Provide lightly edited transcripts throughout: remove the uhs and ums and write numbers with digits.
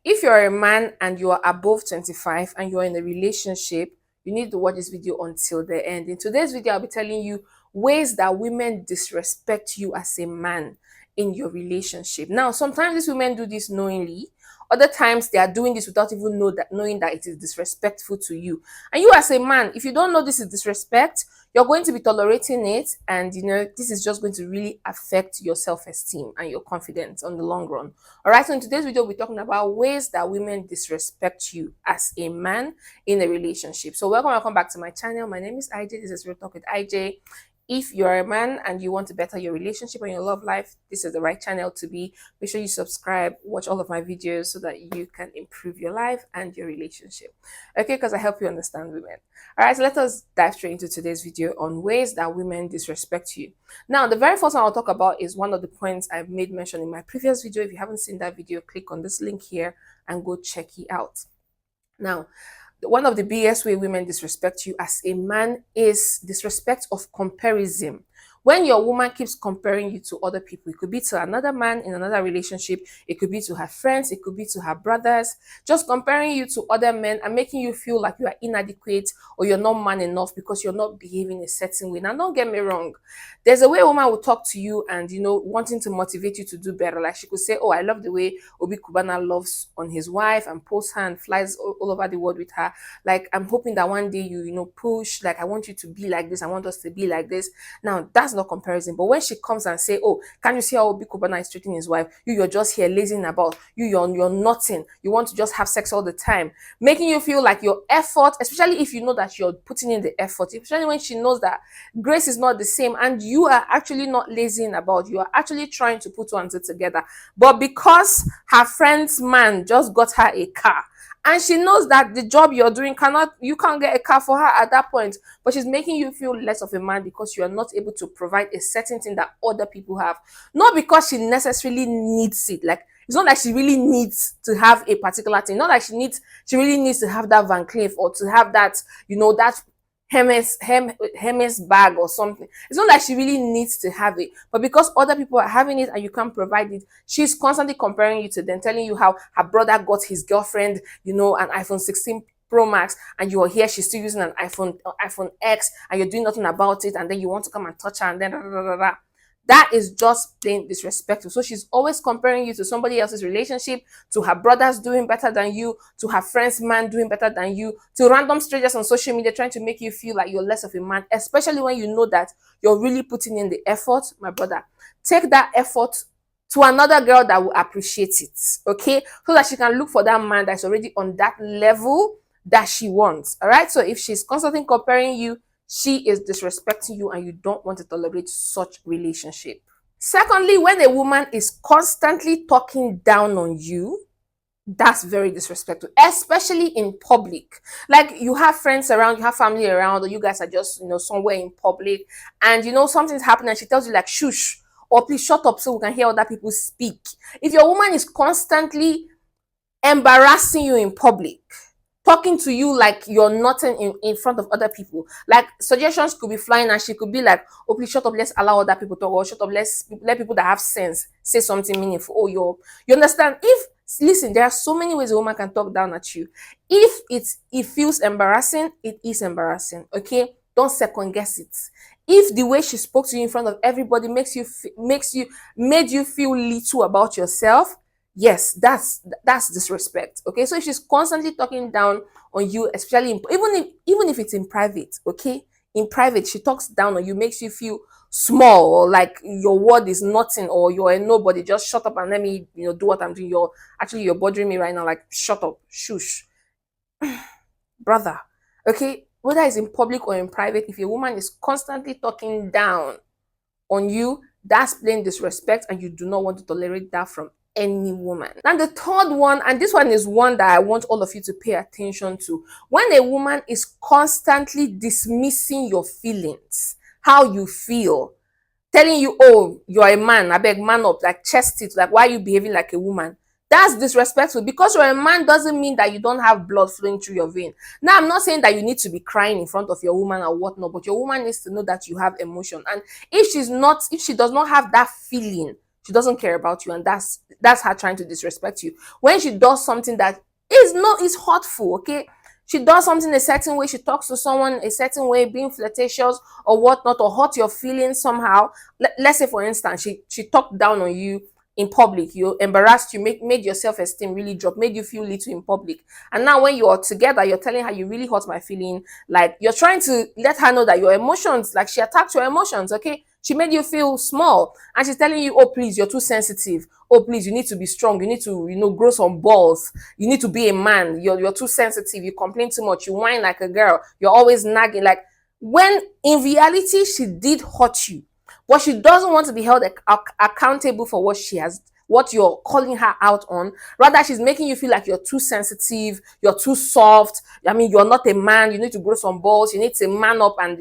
If you're a man and you are above 25 and you're in a relationship, you need to watch this video until the end. In today's video, I'll be telling you ways that women disrespect you as a man in your relationship. Now, sometimes these women do this knowingly. Other times they are doing this without even knowing that it is disrespectful to you. And you as a man, if you don't know this is disrespect, you're going to be tolerating it, and this is just going to really affect your self-esteem and your confidence on the long run. All right, so in today's video we're talking about ways that women disrespect you as a man in a relationship. So welcome back to my channel. My name is IJ. This is Real Talk with IJ. If you're a man and you want to better your relationship and your love life, this is the right channel to be. Make sure you subscribe, watch all of my videos so that you can improve your life and your relationship. Okay, because I help you understand women. All right, so let us dive straight into today's video on ways that women disrespect you. Now, the very first one I'll talk about is one of the points I've made mention in my previous video. If you haven't seen that video, click on this link here and go check it out. Now, one of the biggest way women disrespect you as a man is disrespect of comparison. When your woman keeps comparing you to other people, it could be to another man in another relationship, it could be to her friends, it could be to her brothers, just comparing you to other men and making you feel like you are inadequate or you're not man enough because you're not behaving a certain way. Now, don't get me wrong. There's a way a woman will talk to you and, wanting to motivate you to do better. Like she could say, oh, I love the way Obi Kubana loves on his wife and posts her and flies all over the world with her. Like, I'm hoping that one day you push, like, I want you to be like this. I want us to be like this. Now, that's not comparison. But when she comes and say, oh, can you see how Obi Kubana is treating his wife? You're just here lazing about. You're nothing. You want to just have sex all the time. Making you feel like your effort, especially if you know that you're putting in the effort, especially when she knows that grace is not the same and you are actually not lazing about. You are actually trying to put one and two together. But because her friend's man just got her a car, and she knows that the job you're doing you can't get a car for her at that point, but she's making you feel less of a man because you are not able to provide a certain thing that other people have. Not because she necessarily needs it. Like, it's not like she really needs to have a particular thing. Not like she really needs to have that Van Cleef or to have that, that Hermes bag or something. It's not like she really needs to have it, but because other people are having it and you can't provide it, she's constantly comparing you to them, telling you how her brother got his girlfriend, an iPhone 16 Pro Max, and you are here, she's still using an iPhone X, and you're doing nothing about it, and then you want to come and touch her, and then that is just plain disrespectful. So she's always comparing you to somebody else's relationship, to her brothers doing better than you, to her friend's man doing better than you, to random strangers on social media trying to make you feel like you're less of a man, especially when you know that you're really putting in the effort. My brother, take that effort to another girl that will appreciate it, okay? So that she can look for that man that's already on that level that she wants, all right? So if she's constantly comparing you, she is disrespecting you and you don't want to tolerate such relationship. Secondly, when a woman is constantly talking down on you, that's very disrespectful, especially in public. Like, you have friends around, you have family around, or you guys are just, somewhere in public, and something's happening and she tells you like, shush, or please shut up so we can hear other people speak. If your woman is constantly embarrassing you in public, talking to you like you're nothing in front of other people, like suggestions could be flying and she could be like, oh, please shut up, let's allow other people to talk, or shut up, let's let people that have sense say something meaningful. Oh, you understand? Listen, there are so many ways a woman can talk down at you. If it feels embarrassing, it is embarrassing, okay? Don't second guess it. If the way she spoke to you in front of everybody made you feel little about yourself, yes, that's disrespect, okay? So if she's constantly talking down on you, especially even if it's in private, okay, in private she talks down on you, makes you feel small, or like your word is nothing, or you're a nobody, just shut up and let me do what I'm doing. You're bothering me right now, like, shut up, shush. Brother, okay, whether it's in public or in private, if a woman is constantly talking down on you, that's plain disrespect and you do not want to tolerate that from any woman. Now, the third one, and this one is one that I want all of you to pay attention to. When a woman is constantly dismissing your feelings, how you feel, telling you, oh, you're a man, I beg, man up, like, chest it, like, why are you behaving like a woman? That's disrespectful. Because you're a man doesn't mean that you don't have blood flowing through your vein. Now, I'm not saying that you need to be crying in front of your woman or whatnot, but your woman needs to know that you have emotion. And if she does not have that feeling, She doesn't care about you, and that's her trying to disrespect you. When she does something that is hurtful, okay? She does something a certain way, she talks to someone a certain way, being flirtatious or whatnot, or hurt your feelings somehow. Let's say, for instance, she talked down on you in public, you embarrassed you, made your self-esteem really drop, made you feel little in public. And now when you're together, you're telling her, you really hurt my feeling. Like, you're trying to let her know that your emotions, like, she attacked your emotions, okay? She made you feel small, and she's telling you, oh please, you're too sensitive. Oh please, you need to be strong. You need to, grow some balls. You need to be a man. You're too sensitive. You complain too much. You whine like a girl. You're always nagging. Like, when in reality she did hurt you, but she doesn't want to be held accountable for what you're calling her out on. Rather, she's making you feel like you're too sensitive, you're too soft. I mean, you're not a man. You need to grow some balls. You need to man up, and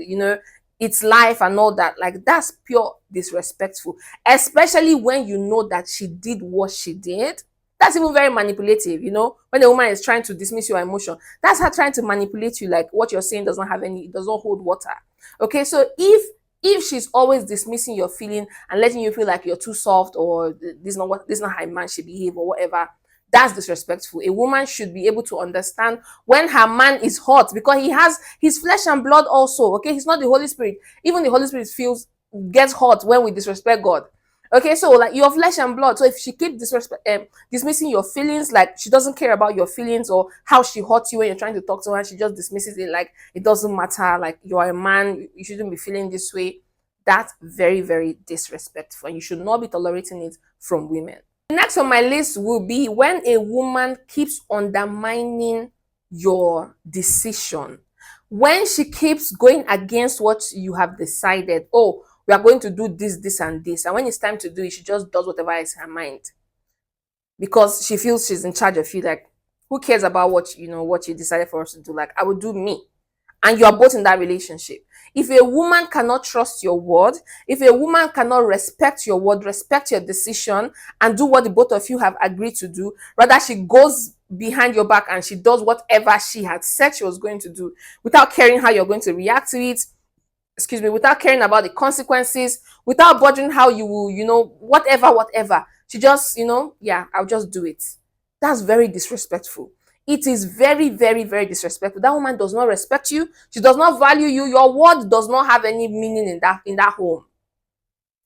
it's life and all that. Like, that's pure disrespectful, especially when you know that she did what she did. That's even very manipulative, when a woman is trying to dismiss your emotion. That's her trying to manipulate you, like what you're saying it doesn't hold water. Okay, so if she's always dismissing your feeling and letting you feel like you're too soft, or this is not how a man should behave, or whatever, that's disrespectful. A woman should be able to understand when her man is hot, because he has his flesh and blood also. Okay, he's not the Holy Spirit. Even the Holy Spirit gets hot when we disrespect God. Okay, so like, your flesh and blood. So if she keeps dismissing your feelings, like she doesn't care about your feelings or how she hurts you when you're trying to talk to her, and she just dismisses it like it doesn't matter, like you are a man, you shouldn't be feeling this way. That's very, very disrespectful, and you should not be tolerating it from women. Next on my list will be when a woman keeps undermining your decision. When she keeps going against what you have decided. Oh, we are going to do this, this, and this. And when it's time to do it, she just does whatever is her mind, because she feels she's in charge of you. Like, who cares about what you decided for us to do? Like, I will do me. And you are both in that relationship. If a woman cannot trust your word, if a woman cannot respect your word, respect your decision, and do what the both of you have agreed to do, rather she goes behind your back and she does whatever she had said she was going to do, without caring how you're going to react to it, without caring about the consequences, without budging how you will, whatever. She just, yeah, I'll just do it. That's very disrespectful. It is very, very, very disrespectful. That woman does not respect you. She does not value you. Your word does not have any meaning in that home.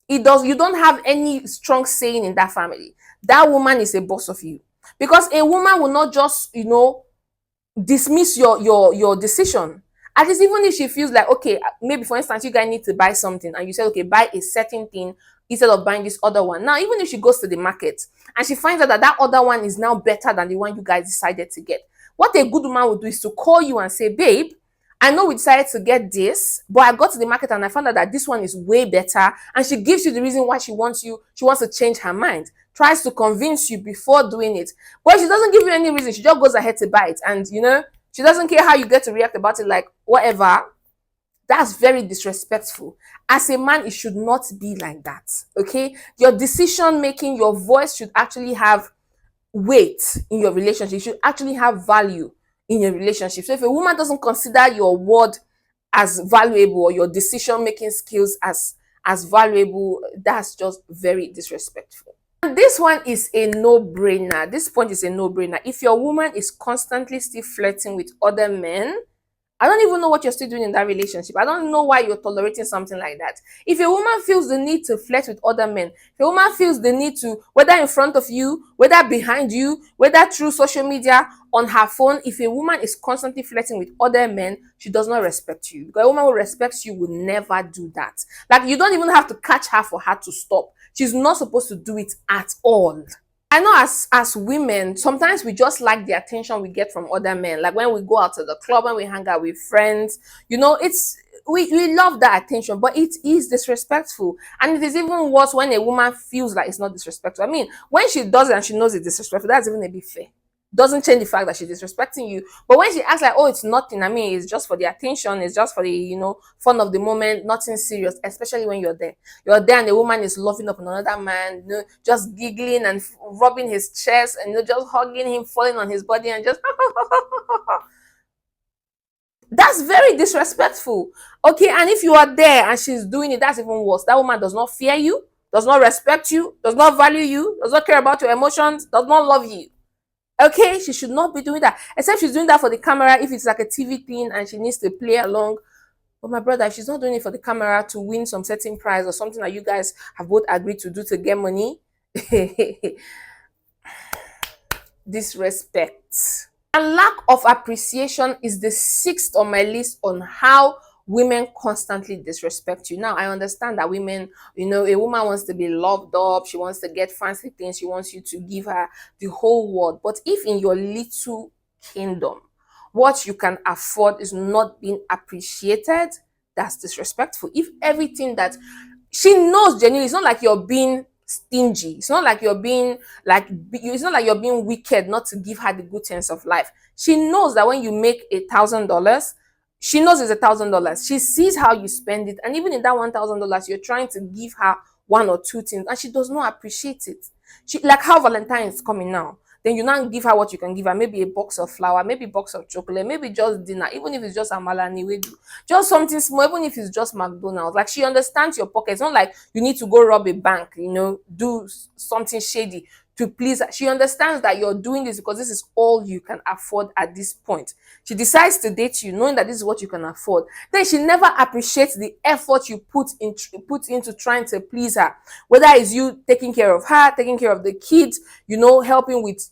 You don't have any strong saying in that family. That woman is a boss of you. Because a woman will not just, dismiss your decision. At least, even if she feels like, okay, maybe for instance, you guys need to buy something, and you said, okay, buy a certain thing instead of buying this other one. Now, even if she goes to the market and she finds out that other one is now better than the one you guys decided to get, what a good woman would do is to call you and say, babe, I know we decided to get this, but I got to the market and I found out that this one is way better. And she gives you the reason why she wants to change her mind, tries to convince you before doing it. But she doesn't give you any reason. She just goes ahead to buy it. And, she doesn't care how you get to react about it, like, whatever. That's very disrespectful. As a man, it should not be like that. Okay? Your decision making, your voice should actually have weight in your relationship. You should actually have value in your relationship. So if a woman doesn't consider your word as valuable, or your decision making skills as valuable, that's just very disrespectful. And this one is a no-brainer. This point is a no-brainer. If your woman is constantly still flirting with other men, I don't even know what you're still doing in that relationship. I don't know why you're tolerating something like that. If a woman feels the need to flirt with other men, if a woman feels the need to, whether in front of you, whether behind you, whether through social media, on her phone, if a woman is constantly flirting with other men, she does not respect you. Because a woman who respects you will never do that. Like, you don't even have to catch her for her to stop. She's not supposed to do it at all. I know as women, sometimes we just like the attention we get from other men. Like when we go out to the club, when we hang out with friends, we love that attention, but it is disrespectful. And it is even worse when a woman feels like it's not disrespectful. I mean, when she does it and she knows it's disrespectful, that's even a bit fair. Doesn't change the fact that she's disrespecting you. But when she acts like, oh, it's nothing, I mean, it's just for the attention, it's just for the, fun of the moment, nothing serious, especially when you're there. You're there and the woman is loving up another man, just giggling and rubbing his chest and, just hugging him, falling on his body and just, that's very disrespectful. Okay, and if you are there and she's doing it, that's even worse. That woman does not fear you, does not respect you, does not value you, does not care about your emotions, does not love you. Okay, she should not be doing that. Except she's doing that for the camera if it's like a TV thing and she needs to play along. But my brother, if she's not doing it for the camera to win some certain prize or something that you guys have both agreed to do to get money, disrespect. And lack of appreciation is the sixth on my list on how women constantly disrespect you. Now, I understand that women, a woman wants to be loved up, she wants to get fancy things, she wants you to give her the whole world. But if in your little kingdom, what you can afford is not being appreciated, that's disrespectful. If everything that she knows genuinely, it's not like you're being stingy, it's not like you're being it's not like you're being wicked not to give her the good things of life. She knows that when you make $1,000, she knows it's $1,000. She sees how you spend it, and even in that $1,000 you're trying to give her one or two things and she does not appreciate it. She, like how Valentine is coming now, then you now give her what you can give her, maybe a box of flour, maybe a box of chocolate, maybe just dinner, even if it's just amala and ewedu, just something small, even if it's just McDonald's. Like, she understands your pocket. It's not like you need to go rob a bank, do something shady to please her. She understands that you're doing this because this is all you can afford at this point. She decides to date you knowing that this is what you can afford. Then she never appreciates the effort you put into trying to please her. Whether it's you taking care of her, taking care of the kids, helping with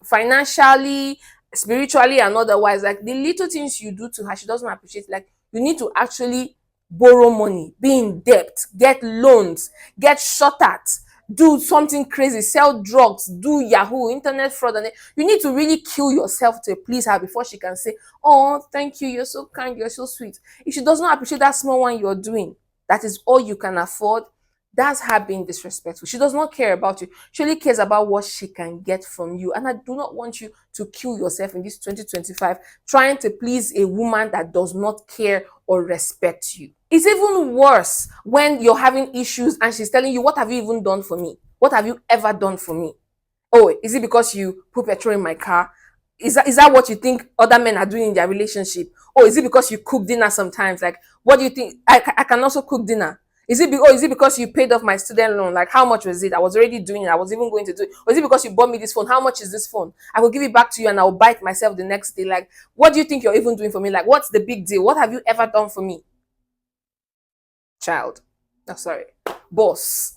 financially, spiritually, and otherwise. Like, the little things you do to her, she doesn't appreciate. Like, you need to actually borrow money, be in debt, get loans, get shot at, do something crazy, sell drugs, do Yahoo, internet fraud, and you need to really kill yourself to please her before she can say, "Oh, thank you, you're so kind, you're so sweet." If she does not appreciate that small one you're doing, that is all you can afford, that's her being disrespectful. She does not care about you. She only cares about what she can get from you. And I do not want you to kill yourself in this 2025 trying to please a woman that does not care or respect you. It's even worse when you're having issues and she's telling you, "What have you even done for me? What have you ever done for me? Oh, is it because you put petrol in my car? Is that what you think other men are doing in their relationship? Or is it because you cook dinner sometimes? Like, what do you think? I can also cook dinner. Is it because you paid off my student loan? Like, how much was it? I was already doing it. I was even going to do it. Or is it because you bought me this phone? How much is this phone? I will give it back to you and I'll buy it myself the next day." Like, what do you think you're even doing for me? Like, what's the big deal? What have you ever done for me? Child. Oh, sorry. Boss.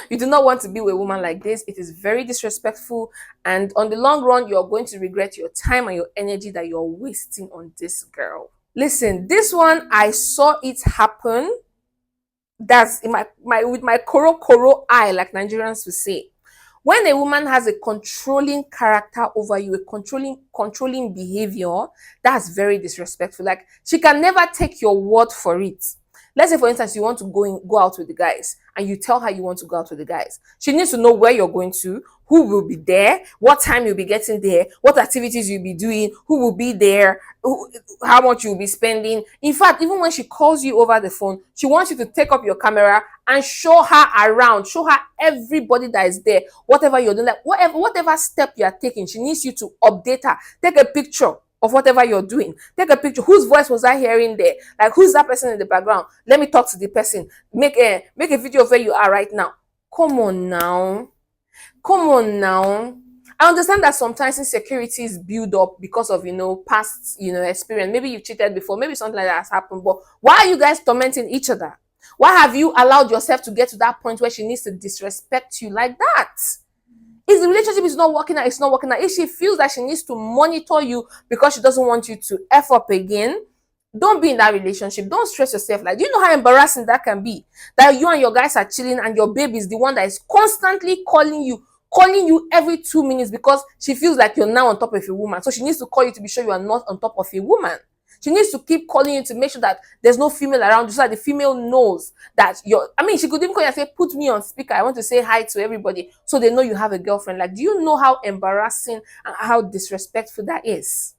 You do not want to be with a woman like this. It is very disrespectful. And on the long run, you're going to regret your time and your energy that you're wasting on this girl. Listen, this one, I saw it happen. That's in my with my koro eye, like Nigerians would say. When a woman has a controlling character over you, a controlling behavior, that's very disrespectful. Like, she can never take your word for it. Let's say, for instance, you want to go out with the guys and you tell her you want to go out with the guys. She needs to know where you're going to, who will be there, what time you'll be getting there, what activities you'll be doing, who will be there, how much you'll be spending. In fact, even when she calls you over the phone, she wants you to take up your camera and show her around, show her everybody that is there, whatever you're doing, like whatever step you are taking, she needs you to update her. Take a picture of whatever you're doing. Take a picture. Whose voice was I hearing there? Like, who's that person in the background? Let me talk to the person. Make a video of where you are right now. Come on now. Come on now. I understand that sometimes insecurities build up because of, past, experience. Maybe you've cheated before. Maybe something like that has happened. But why are you guys tormenting each other? Why have you allowed yourself to get to that point where she needs to disrespect you like that? If the relationship is not working out, it's not working out. If she feels that she needs to monitor you because she doesn't want you to F up again, don't be in that relationship. Don't stress yourself. Like, do you know how embarrassing that can be? That you and your guys are chilling and your baby is the one that is constantly calling you every 2 minutes because she feels like you're now on top of a woman. So she needs to call you to be sure you are not on top of a woman. She needs to keep calling you to make sure that there's no female around you so that the female knows that she could even call you and say, "Put me on speaker. I want to say hi to everybody," so they know you have a girlfriend. Like, do you know how embarrassing and how disrespectful that is?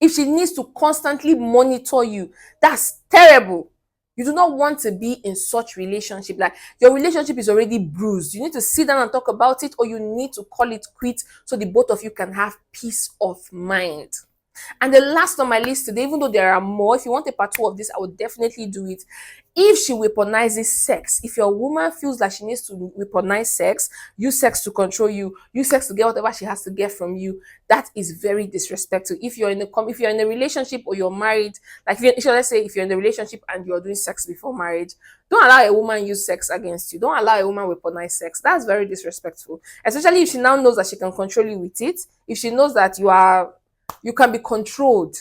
If she needs to constantly monitor you, that's terrible. You do not want to be in such relationship. Like, your relationship is already bruised. You need to sit down and talk about it, or you need to call it quits so the both of you can have peace of mind. And the last on my list today, even though there are more, if you want a part 2 of this, I would definitely do it. If she weaponizes sex, if your woman feels like she needs to weaponize sex, use sex to control you, use sex to get whatever she has to get from you, that is very disrespectful. If you're in a relationship or you're married, like let's say if you're in a relationship and you're doing sex before marriage, don't allow a woman use sex against you. Don't allow a woman weaponize sex. That's very disrespectful. Especially if she now knows that she can control you with it. If she knows that you can be controlled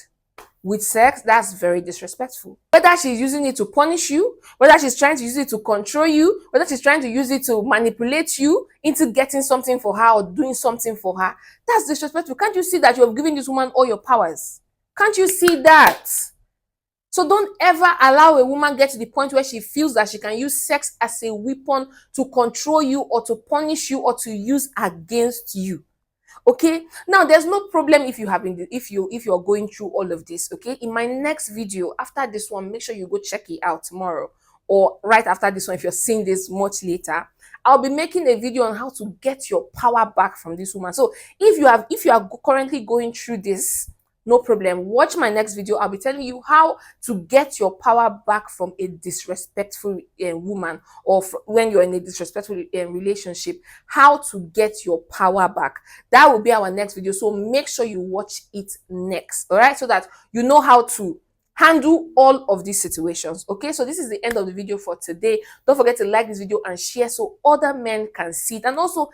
with sex, that's very disrespectful. Whether she's using it to punish you, whether she's trying to use it to control you, whether she's trying to use it to manipulate you into getting something for her or doing something for her, that's disrespectful. Can't you see that you have given this woman all your powers? Can't you see that? So don't ever allow a woman get to the point where she feels that she can use sex as a weapon to control you or to punish you or to use against you. Okay, now there's no problem if you have been if you're going through all of this. Okay, in my next video after this one, make sure you go check it out tomorrow or right after this one. If you're seeing this much later, I'll be making a video on how to get your power back from this woman. So if you are currently going through this, no problem, watch my next video. I'll be telling you how to get your power back from a disrespectful woman, or when you're in a disrespectful relationship, how to get your power back. That will be our next video, so make sure you watch it next, all right, so that you know how to handle all of these situations. Okay, so this is the end of the video for today. Don't forget to like this video and share so other men can see it, and also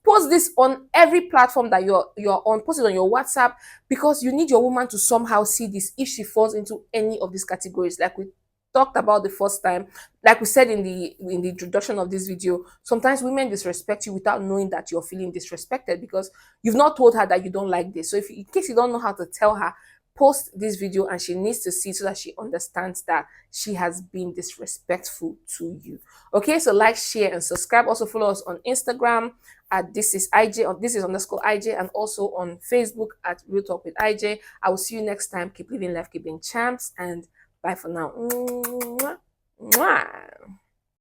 post this on every platform that you're on. Post it on your WhatsApp, because you need your woman to somehow see this if she falls into any of these categories, like we talked about the first time. Like we said in the introduction of this video, sometimes women disrespect you without knowing that you're feeling disrespected because you've not told her that you don't like this. So if in case you don't know how to tell her, post this video and she needs to see so that she understands that she has been disrespectful to you. Okay, so like, share, and subscribe. Also follow us on Instagram at this is underscore IJ, and also on Facebook at Real Talk with IJ. I will see you next time. Keep living life, keep being champs, and bye for now. Mwah. Mwah.